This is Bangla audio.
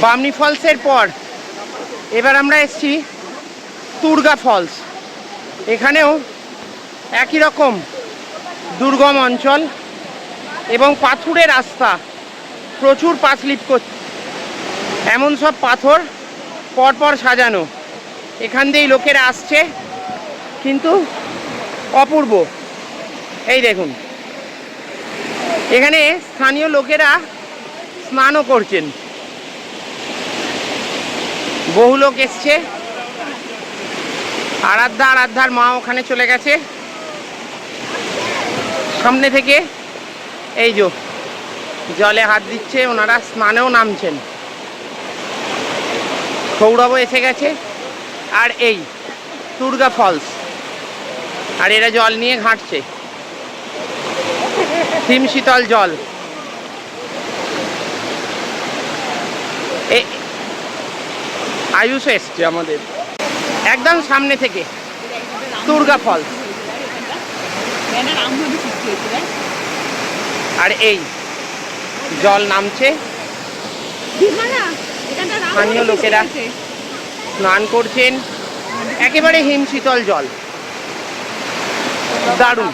বামনি ফলসের পর এবার আমরা এসেছি তুর্গা ফলস। এখানেও একই রকম দুর্গম অঞ্চল এবং পাথুরে রাস্তা, প্রচুর পা স্লিপ করছে। এমন সব পাথর পরপর সাজানো, এখান দিয়েই লোকেরা আসছে, কিন্তু অপূর্ব। এই দেখুন, এখানে স্থানীয় লোকেরা স্নানও করছেন। বহু লোক এসছে। আরাধ্যার মা ওখানে চলে গেছে। সামনে থেকে এই যে জলে হাত দিচ্ছে, ওনারা স্নানেও নামছেন। সৌরভও এসে গেছে। আর এই তুর্গা ফলস, আর এরা জল নিয়ে ঘাঁটছে, হিম শীতল জল। আয়ুষ এসছে আমাদের একদম সামনে থেকে তুর্গা ফলস। আর এই জল নামছে, স্থানীয় লোকেরা স্নান করছেন, একেবারে হিম শীতল জল, দারুণ।